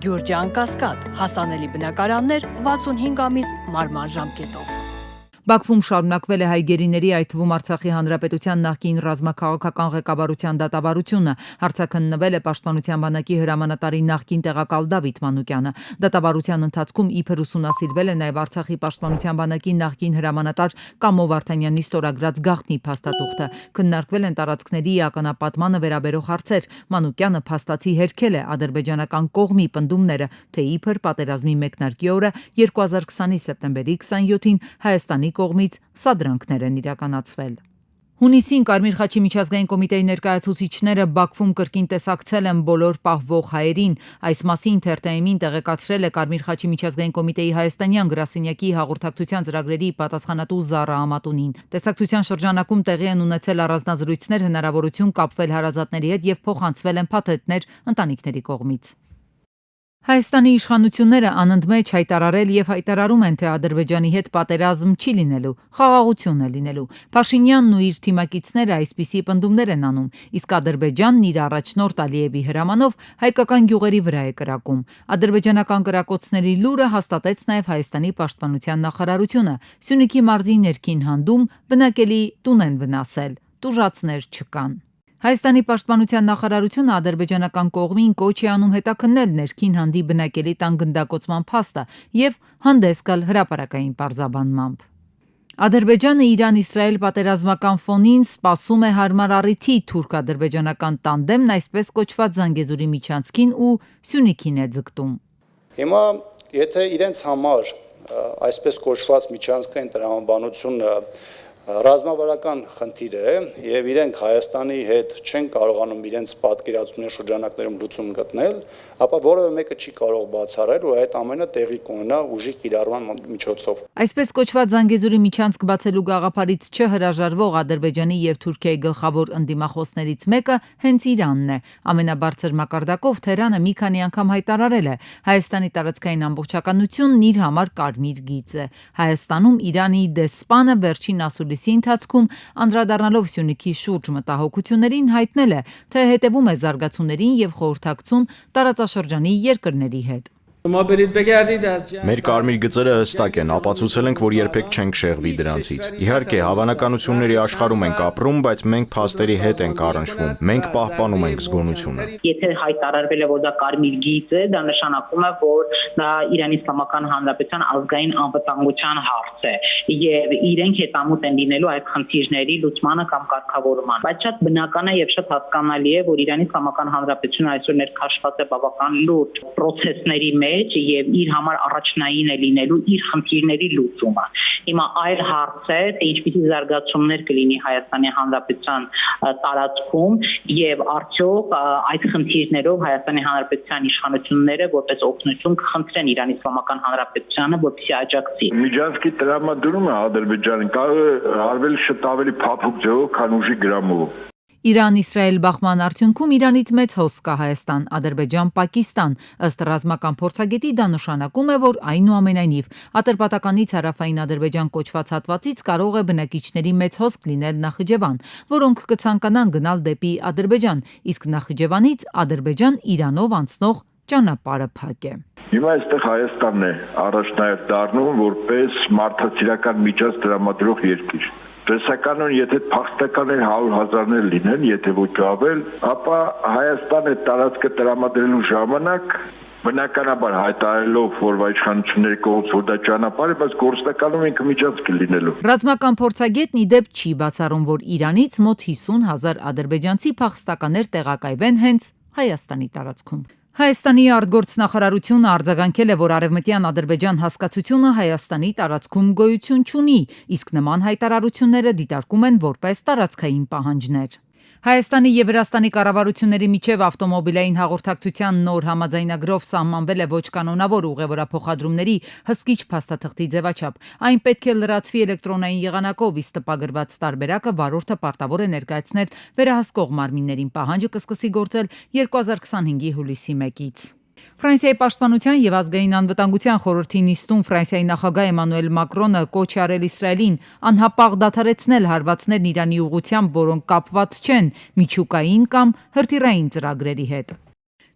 Գյուրջան Կասկադ, հասանելի բնակարաններ 65 ամիս մարման ժամկետով։ Բաքվում շարունակվել է հայ գերիների, այդ թվում Արցախի Հանրապետության նախկին ռազմաքաղաքական ղեկավարության դատավարությունը։ Հարցաքննվել է Պաշտպանության բանակի հրամանատարի նախկին տեղակալ Դավիթ Մանուկյանը։ Դատավարության ընթացքում իբր ուսումնասիրվել է նաև Արցախի Պաշտպանության բանակի նախկին հրամանատար Կամո Վարդանյանի ստորագրած գաղտնի փաստաթուղթը։ Քննարկվել են տարածքների ականապատմանը վերաբերող հարցեր։ Մանուկյանը փաստացի հերքել է ադրբեջանական կողմի պնդումները, թե իբր պատերազմի մեկնարկի օրը 2020-ի սեպտեմբերի 27-ին Հայաստանի կողմից սադրանքներ են իրականացվել։ Հունիսին Կարմիր խաչի միջազգային կոմիտեի ներկայացուցիչները Բաքվում կրկին տեսակցել են բոլոր պահվող հայերին։ Այս մասին թերթ-ին տեղեկացրել է Կարմիր խաչի միջազգային կոմիտեի հայաստանյան գրասենյակի հաղորդակցության ծրագրերի պատասխանատու Զարա Ամատունին։ Տեսակցության շրջանակում տեղի են ունեցել առանձնազրույցներ, հնարավորություն կապվել հարազատների հետ եւ փոխանցվել են փաթեթներ ընտանիքների կողմից։ Հայաստանի իշխանությունները անընդմեջ հայտարարել եւ հայտարարում են, թե Ադրբեջանի հետ պատերազմ չի լինելու, խաղաղություն է լինելու։ Փաշինյանն ու իր թիմակիցները այսպիսի պնդումներ են անում, իսկ Ադրբեջանն իր առաջնորդ Ալիևի հրամանով հայկական գյուղերի վրա է կրակում։ Ադրբեջանական կրակոցների լուրը հաստատեց նաեւ Հայաստանի պաշտպանության նախարարությունը։ Սյունիքի մարզի ներքին հանդում բնակելի տուն են վնասել, տուժածներ չկան։ Հայաստանի պաշտպանության նախարարությունը ադրբեջանական կողմին կոչ է անում հետաքննել ներքին հանդի բնակելի տան գնդակոծման փաստը եւ հանդես գալ հրապարակային պարզաբանմամբ։ Ադրբեջանը Իրան-Իսրայել պատերազմական ֆոնին սպասում է հարմար առիթի թուրք-ադրբեջանական տանդեմն այսպես կոչված Զանգեզուրի միջանցքին ու Սյունիքին է ձգտում։ Հիմա եթե իրենց համար այսպես կոչված միջանցքային տրամաբանությունը ռազմավարական խնդիր է եւ իրենք Հայաստանի հետ չեն կարողանում իրենց պատկերացումների շրջանակներում լուծում գտնել, ապա որևէ մեկը չի կարող բացառել, որ այդ ամենը տեղի կունենա ուժի կիրառման միջոցով։ Այսպես կոչված Զանգեզուրի միջանցք բացելու գաղափարից չհրաժարվող Ադրբեջանի եւ Թուրքիայի գլխավոր ընդդիմախոսներից մեկը հենց Իրանն է։ Ամենաբարձր մակարդակով Թեհրանը մի քանի անգամ հայտարարել է, Հայաստանի տարածքային ամբողջականությունն իր համար կարմիր գիծ է։ Հայաստանում Իրանի դեսպանը վերջին ասուլիսի ընթացքում անդրադառնալով Սյունիքի շուրջ մտահոգություններին հայտնել է, թե հետևում է զարգացումներին եւ խորհրդակցում տարածաշրջանի երկրների հետ։ Մեր կարմիր գծերը հստակ են, ապացուցել ենք, որ երբեք չենք շեղվի դրանցից։ Իհարկե, հավանականությունների աշխարհում ենք ապրում, բայց մենք փաստերի հետ ենք առնչվում։ Մենք պահպանում ենք զգոնությունը։ Եթե հայտարարվել է, որ դա կարմիր գիծ է, դա նշանակում է, որ դա Իրանի Իսլամական Հանրապետության ազգային անվտանգության հարց է եւ իրենք հետամուտ են լինելու այդ խնդիրների լուծմանը կամ կարգավորմանը։ Բայց շատ բնական է եւ շատ հասկանալի է, որ Իրանի Իսլամական Հանրապետությունը այսօր ներքաշված է բավական լուրջ process-ների մեջ եւ իր համար առաջնային է լինելու իր խնդիրների լուծումը։ Հիմա այլ հարց է, թե ինչպիսի զարգացումներ կլինի Հայաստանի Հանրապետության տարածքում եւ արդյոք այդ խնդիրներով Հայաստանի Հանրապետության իշխանությունները որպես օգնություն կխնդրեն Իրանի Իսլամական Հանրապետությանը, որպեսզի աջակցի։ Միջանցքի տրամադրումը Ադրբեջանի կարող է արվել շատ ավելի փափուկ ձևով, քան ուժի գրամով։ Իրան-Իսրայել բախման արդյունքում Իրանից մեծ հոս կա Հայաստան, Ադրբեջան, Պակիստան։ Ըստ ռազմական փորձագետի դա նշանակում է, որ այնուամենայնիվ Ատրպատականից հարավային Ադրբեջան կոչված հատվածից կարող է բնակիչների մեծ հոսք լինել Նախիջևան, որոնք կցանկանան գնալ դեպի Ադրբեջան, իսկ Նախիջևանից Ադրբեջան Իրանով անցնող ճանապարհը փակ է։ Հիմա այստեղ Հայաստանն է առաջնահերթ դառնում որպես մարդասիրական միջանց տրամադրող երկիր։ Տեսականորեն, եթե փախստականներ 100,000-ներ լինեն, եթե ոչ ավել, ապա Հայաստանը տարածքը տրամադրելու ժամանակ բնականաբար հայտարարելով, որ իշխանությունների կողմից որ դա ճանապարհ է, բայց գործնականում ինքը միջանցք է լինելու։ Ռազմական փորձագետն ի դեպ չի բացառում, որ Իրանից մոտ 50,000 ադրբեջանցի փախստականներ տեղակայվեն հենց Հայաստանի տարածքում։ Հայաստանի արտգործնախարարությունը արձագանքել է, որ արևմտյան Ադրբեջան հասկացությունը Հայաստանի տարածքում գոյություն չունի, իսկ նման հայտարարությունները դիտարկում են որպես տարածքային պահանջներ։ Հայաստանի եւ Վրաստանի կառավարությունների միջև ավտոմոբիլային հաղորդակցության նոր համաձայնագրով սահմանվել է ոչ կանոնավոր ուղևորափոխադրումների հսկիչ փաստաթղթի ձևաչափ։ Այն պետք է լրացվի էլեկտրոնային եղանակով, իսկ տպագրված տարբերակը վարորդը պարտավոր է ներկայացնել վերահսկող մարմիններին։ Պահանջը կսկսի գործել 2025-ի հուլիսի 1-ից։ Ֆրանսիայի պաշտպանության եւ ազգային անվտանգության խորհրդի նիստում Ֆրանսիայի նախագահ Էմանուել Մակրոնը կոչ է արել Իսրայելին անհապաղ դադարեցնել հարվածներն Իրանի ուղղությամբ, որոնք կապված չեն միջուկային կամ հրթիռային ծրագրերի հետ։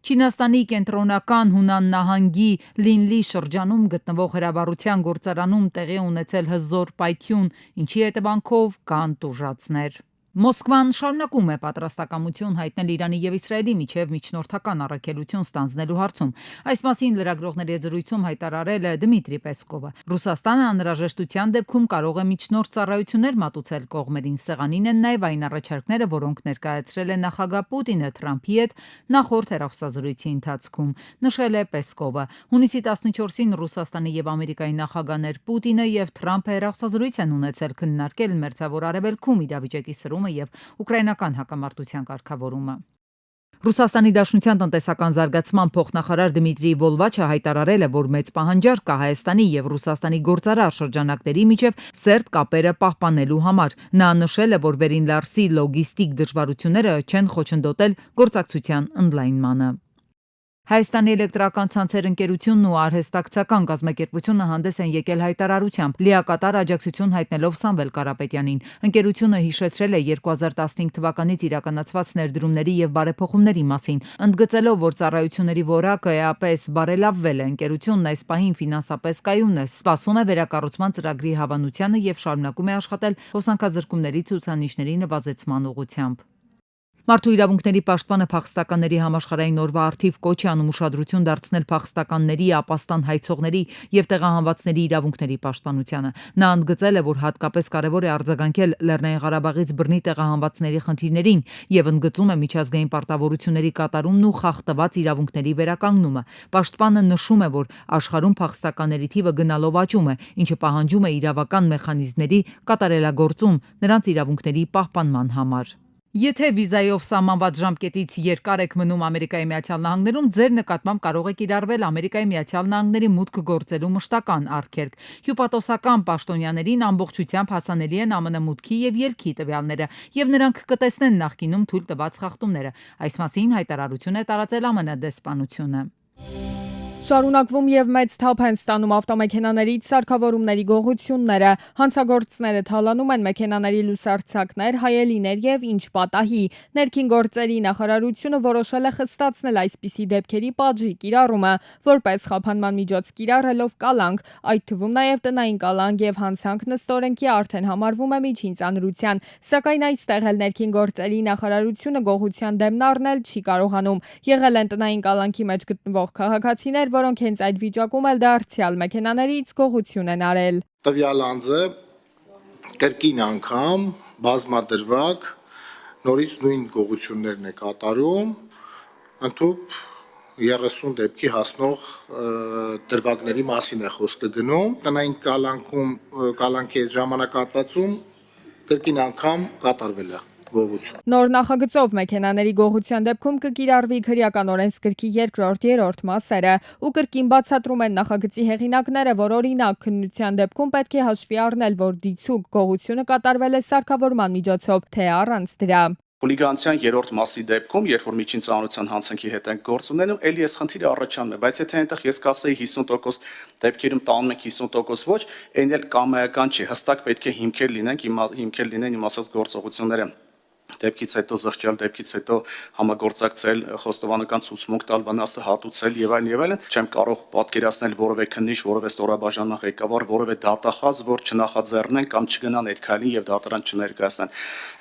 Չինաստանի կենտրոնական Հունան նահանգի Լինլի շրջանում գտնվող հրավառության գործարանում տեղի ունեցել հզոր պայթյուն, ինչի հետևանքով կան տուժածներ։ Մոսկվան շարունակում է պատրաստակամություն հայտնել Իրանի եւ Իսրայելի միջև միջնորդական առաքելություն ստանձնելու հարցում։ Այս մասին լրագրողների հետ զրույցում հայտարարել է Դմիտրի Պեսկովը։ Ռուսաստանը անհրաժեշտության դեպքում կարող է միջնորդ ծառայություններ մատուցել կողմերին։ Սեղանին են նաեւ այն առաջարկները, որոնք ներկայացրել է նախագահ Պուտինը Թրամփի հետ նախորդ հեռախոսազրույցի ընթացքում, նշել է Պեսկովը։ Հունիսի 14-ին Ռուսաստանի եւ Ամերիկայի նախագահներ Պուտինը եւ Թրամփը հեռախոսազրույց են ունեցել քննարկել Մերձավոր Արևելքում իրավիճակի սրումը եւ ուկրաինական հակամարտության կարգավորումը։ Ռուսաստանի Դաշնության տնտեսական զարգացման փոխնախարար Դմիտրի Վոլվաչը հայտարարել է, որ մեծ պահանջարկ կա Հայաստանի եւ Ռուսաստանի գործարար շրջանակների միջև սերտ կապերը պահպանելու համար։ Նա նշել է, որ Վերին Լարսի լոգիստիկ դժվարությունները չեն խոչընդոտել գործակցության ընդլայնմանը։ Հայաստանի էլեկտրական ցանցեր ընկերությունն ու արհեստակցական կազմակերպությունը հանդես են եկել հայտարարությամբ, լիակատար աջակցություն հայտնելով Սամվել Կարապետյանին։ Ընկերությունը հիշեցրել է 2015 թվականից իրականացված ներդրումների եւ բարեփոխումների մասին, ընդգծելով, որ ծառայությունների որակը էապես բարելավվել է։ Ընկերությունն այս պահին ֆինանսապես կայուն է, սպասում է վերակառուցման ծրագրի հավանությանը եւ շարունակում է աշխատել հոսանքազրկումների ցուցանիշների նվազեցման ուղղությամբ։ Մարդու իրավունքների պաշտպանը փախստականների համաշխարհային օրվա առթիվ կոչ է անում ուշադրություն դարձնել փախստականների, ապաստան հայցողների եւ տեղահանվածների իրավունքների պաշտպանությանը։ Նա ընդգծել է, որ հատկապես կարևոր է արձագանքել Լեռնային Ղարաբաղից բռնի տեղահանվածների խնդիրներին եւ ընդգծում է միջազգային պարտավորությունների կատարումն ու խախտված իրավունքների վերականգնումը։ Պաշտպանը նշում է, որ աշխարհում փախստականների թիվը գնալով աճում է, ինչը պահանջում է իրավական մեխանիզմների կատարելագործում նրանց իրավունքների պահպանման համար։ Եթե վիզայով սահմանված ժամկետից երկար եք մնում Ամերիկայի Միացյալ Նահանգներում, ձեր նկատմամբ կարող է կիրառվել Ամերիկայի Միացյալ Նահանգների մուտք գործելու մշտական արգելք։ Հյուպատոսական պաշտոնյաներին ամբողջությամբ հասանելի են ԱՄՆ մուտքի եւ ելքի տվյալները, եւ նրանք կտեսնեն նախկինում թույլ տված խախտումները։ Այս մասին հայտարարություն է տարածել ԱՄՆ դեսպանությունը։ Շարունակվում եւ մեծ թափ են ստանում ավտոմեքենաներից սարքավորումների գողությունները։ Հանցագործները թալանում են մեքենաների լուսարձակներ, հայելիներ եւ ինչ պատահի։ Ներքին գործերի նախարարությունը որոշել է խստացնել այսպիսի դեպքերի պատժի կիրառումը, որպես խափանման միջոց կիրառելով կալանք, այդ թվում նաեւ տնային կալանք եւ հանցանք նստօրենքի արդեն համարվում է միջին ծանրության, սակայն այստեղ էլ ներքին գործերի նախարարությունը գողության դեմն առնել չի կարողանում։ Եղել են տնային կալանքի մեջ գտնվող քաղաքացիներ, որոնք հենց այդ վիճակում էլ դարձյալ մեքենաներից գողություն են արել։ Տվյալ անձը կրկին անգամ բազմադրվակ նորից նույն գողություններն է կատարում, ընդհանուր 30 դեպքի հասնող դրվագների մասին է խոսքը գնում։ Տնային կալանքի ժամանակահատվածում կրկին անգամ կատարվել է գողություն։ Նոր նախագծով մեքենաների գողության դեպքում կկիրառվի քրեական օրենսգրքի 2-3 մասերը ու կրկին բացատրում են նախագծի հեղինակները, որ օրինակ քննության դեպքում պետք է հաշվի առնել, որ դիցուկ գողությունը կատարվել է սարքավորման միջոցով, թե առանց դրա։ Հուլիգանության 3-րդ մասի դեպքում, երբ որ միջին ծանրության հանցանքի հետ են գործ ունենում, էլի այս խնդիրը առաջանում է, բայց եթե այնտեղ ես կասեի 50% դեպքերում տանում ենք 50% ոչ, այն էլ կամայական չի, հստակ պետք է հիմքեր լինեն իմ ասած գործողությունները։ Դեպքից հետո զղջալ, դեպքից հետո համագործակցել, խոստովանական ցուցմունք տալ, վնասը հատուցել եւ այլն, չեմ կարող պատկերացնել որևէ քննիչ, որևէ ստորաբաժանման ղեկավար, որևէ դատախազ, որ չնախաձեռնեն կամ չգնան այդ քայլին եւ դատարան չներկայացնեն։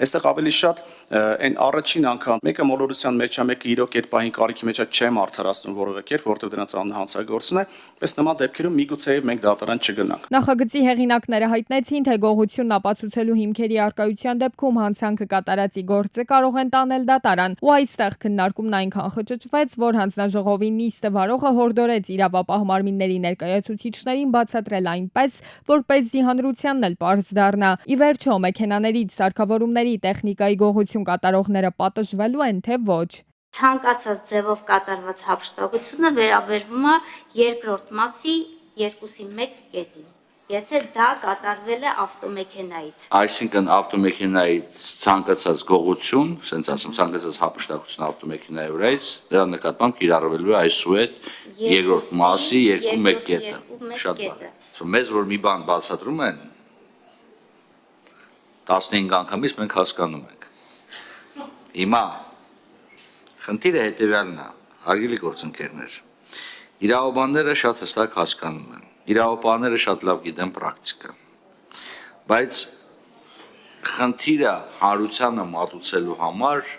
Այստեղ ավելի շատ այն առաջին անգամ մեկը մոլորության մեջ է, մեկը իրոք այդ պահին կարիքի մեջ է, չեմ արդարացնում որևէ կերպ, որովհետեւ դրանց անհանցագործություն է, պես նման դեպքերում միգուցե մենք դատարան չգնանք։ Նախագծի հեղինակները հայտնեցին, թե գողությունն ապացուցելու հիմքերի առկայության դեպքում հանցանքը կատարած գործը կարող են տանել դատարան, ու այստեղ քննարկումն այնքան խճճվեց, որ հանձնաժողովի նիստը վարողը հորդորեց իրավապահ մարմինների ներկայացուցիչներին բացատրել այնպես, որպեսզի հանրությանն էլ պարզ դառնա։ Ի վերջո, մեքենաներից սարքավորումների տեխնիկայի գողություն կատարողները պատժվելու են, թե ոչ։ Ցանկացած ձևով կատարված հափշտակությունը վերաբերվում է 2-րդ մասի 2/1 կետին։ Եթե դա կատարվել է ավտոմեքենայից։ Այսինքն ավտոմեքենայից ցանկացած գողություն, ասենց ասեմ, ցանկացած հափշտակություն ավտոմեքենայի վրայից, դրա նկատմամբ կիրառվելու է այսուհետ 2-րդ մասի 2/1 կետը։ Շատ բան։ Մեզ որ մի բան բացատրում են 15 անգամից մենք հասկանում ենք։ Հիմա խնդիրը հետևյալն է։ Հարգելի գործընկերներ, իրավաբանները շատ հստակ հասկանում են, իրավաբանները շատ լավ գիտեն պրակտիկա, բայց խնդիրը հանրությանը մատուցելու համար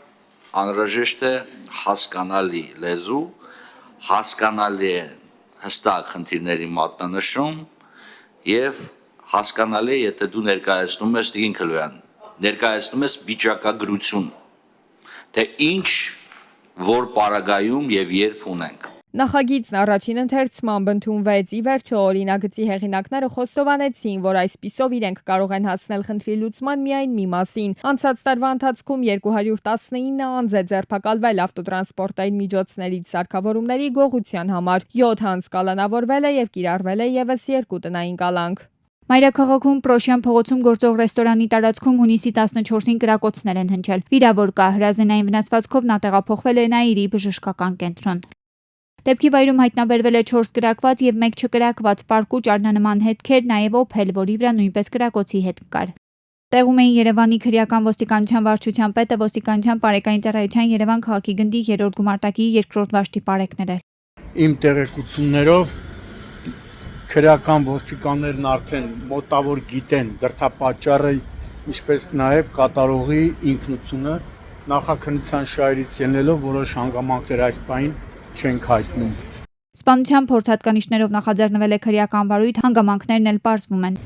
անհրաժեշտ է հասկանալի լեզու, հասկանալի է հստակ խնդիրների մատնանշում եւ հասկանալի է, եթե դու ներկայացնում ես Տիգին Քլոյան, ներկայացնում ես վիճակագրություն, թե ինչ որ պարագայում եւ երբ ունենք։ Նախագիծն առաջին ընթերցմամբ ընդունվեց, ի վերջո օրինագծի հեղինակները խոստովանեցին, որ այսպիսով իրենք կարող են հասնել խնդրի լուծման միայն մի մասին։ Անցած տարվա ընթացքում 219 անձ է ձերբակալվել ավտոտրանսպորտային միջոցներից սարքավորումների գողության համար, 7 անձ կալանավորվել է եւ կիրառվել է եւս 2 տնային կալանք։ Մայրաքաղաքում Պրոշյան փողոցում գործող ռեստորանի տարածքում հունիսի 14-ին կրակոցներ են հնչել։ Վիրավոր կա, հրազենային վնասվածքով նա տեղափոխվել է Նաիրի բժշկական կենտրոն։ Դեպքի վայրում հայտնաբերվել է 4 կրակված եւ 1 չկրակված պարկու ճարնանման հետքեր, նաեւ օփել, որի վրա նույնպես կրակոցի հետք կար։ Տեղում էին Երևանի քրեական ոստիկանության վարչության պետը, ոստիկանության բարեկային ծառայության Երևան քաղաքի գնդի 3-րդ գումարտակի 2-րդ վաշտի պարեկները։ Իմ տեղեկություններով քրեական ոստիկաններն արդեն մոտավոր գիտեն դրդապատճառը, ինչպես նաև կատարողի ինքնությունը, նախաքննության շահերից ելնելով որոշ հանգամանքներ այս պահին չենք հայտնում։ Սպանության փորձհատկանիշներով նախաձեռնվել է քրեական վարույթ, հանգամանքներն էլ պարզվում են։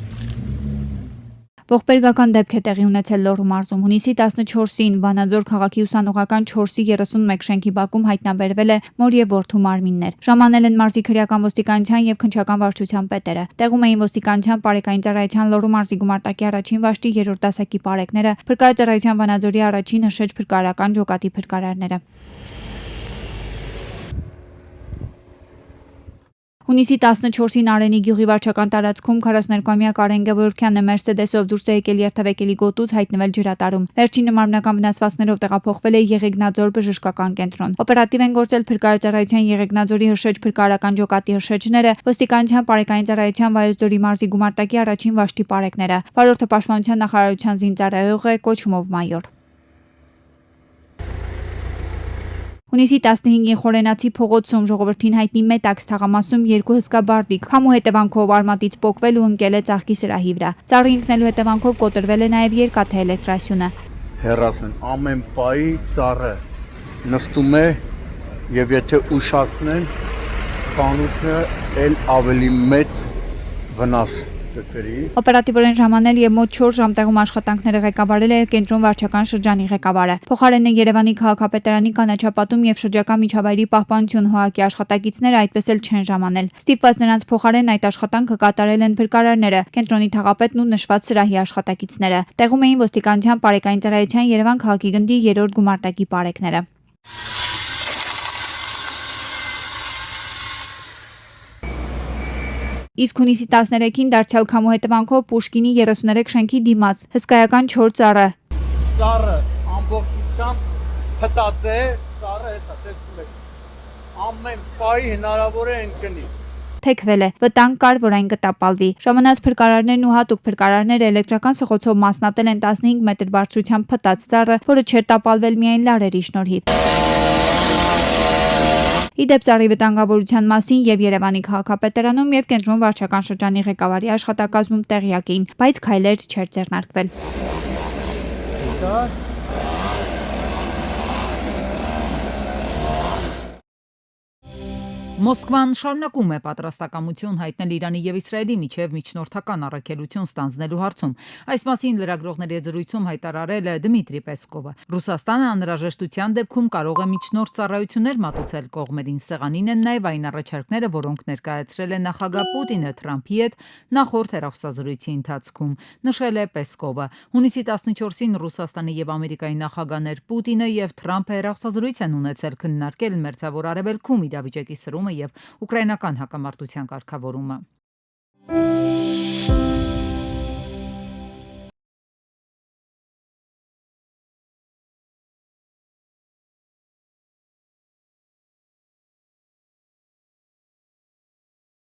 Ողբերգական դեպք է տեղի ունեցել Լոռու մարզում։ Հունիսի 14-ին Վանաձոր քաղաքի ուսանողական 4-ի 31 շենքի բակում հայտնաբերվել է մոր եւ որդու մարմիններ։ Ժամանել են մարզի քրեական ոստիկանության եւ քննչական վարչության պետերը։ Տեղում էին ոստիկանության բարեկային ծառայության Լոռու մարզի գումարտակի առաջին վաշտի 3-րդ դասակի պարեկները, փրկարարության Վանաձորի առաջին հրշեջ փրկարարական ջոկատի փրկարարները։ Հունիսի 14-ին Արենի գյուղի վարչական տարածքում 42-ամյա Կարեն Գևորգյանը Մերսեդեսով դուրս է եկել երթևեկելի գոտուց հայտնվել ջրատարում։ Վերջինը մարմնական վնասվածքներով տեղափոխվել է Եղեգնաձոր բժշկական կենտրոն։ Օպերատիվ են գործել փրկարարության Եղեգնաձորի հրշեջ փրկարարական ջոկատի հրշեջները, ոստիկանության բարեկային ծառայության Վայոց ձորի մարզի գումարտակի առաջին վաշտի պարեկները։ Վարորդը պաշտպանության նախարարության զինծառայող է, կոչումով մայոր։ Հունիսի 15-ին Խորենացի փողոցում ժողովրդին հայտնի Մետաքս թաղամասում 2 հսկա բարտիկ համու հետևանքով արմատից պոկվել ու ընկել է ծաղկի սրահի վրա։ Ծառի ընկնելու հետևանքով կոտրվել է նաև երկաթե էլեկտրասյունը։ Հեռացեն ամեն պահի ծառը նստում է եւ եթե ուշացնեն խանութը էլ ավելի մեծ վնաս կկրի։ Օպերատիվորեն ժամանել եւ մոտ 4 ժամ տեղում աշխատանքները ղեկավարել է կենտրոն վարչական շրջանի ղեկավարը։ Փոխարենը Երևանի քաղաքապետարանի կանաչապատում եւ շրջակա միջավայրի պահպանություն ՀԱԿ-ի աշխատակիցները այդպես էլ չեն ժամանել։ Ստիպված նրանց փոխարեն այդ աշխատանքը կատարել են փրկարարները, կենտրոնի թաղապետն ու նշված սրահի աշխատակիցները։ Տեղում էին ոստիկանության բարեկային ծառայության Երևան քաղաքի գնդի 3-րդ գումարտակի պարեկները։ Իսկ հունիսի 13-ին դարձյալ քամու հետևանքով Պուշկինի 33 շենքի դիմաց հսկայական 4 ծառը ամբողջությամբ փտած է, ծառը հեսա տեսնում եք։ Ամեն պահի հնարավոր է ընկնի։ թեքվել է, վտանգ կար, որ այն կտապալվի։ Ժամանած փրկարարներն ու հատուկ փրկարարները էլեկտրական սխոցով մասնատել են 15 մետր բարձրությամբ փտած ծառը, որը չէր տապալվել միայն լարերի շնորհիվ։ Իդեպ ծառի վտանգավորության մասին եւ Երևանի քաղաքապետարանում եւ կենտրոն վարչական շրջանի ղեկավարի աշխատակազմում տեղյակ էին, բայց քայլեր չէր ձեռնարկվել։ Մոսկվան շարունակում է պատրաստակամություն հայտնել Իրանի եւ Իսրայելի միջև միջնորդական առաքելություն ստանձնելու հարցում։ Այս մասին լրագրողների զրույցում հայտարարել է Դմիտրի Պեսկովը։ Ռուսաստանը անհրաժեշտության դեպքում կարող է միջնորդ ծառայություններ մատուցել կողմերին։ Սեղանին են նաեւ այն առաջարկները, որոնք ներկայացրել է նախագահ Պուտինը Թրամփի հետ նախորդ հեռախոսազրույցի ընթացքում, նշել է Պեսկովը։ Հունիսի 14-ին Ռուսաստանի եւ Ամերիկայի նախագահներ Պուտինը եւ Թրամփը հեռախոսազրույց են ունեցել քննարկել Մերձավոր Արևելքում իրավիճակի սրումը եւ ուկրաինական հակամարտության կարգավորումը։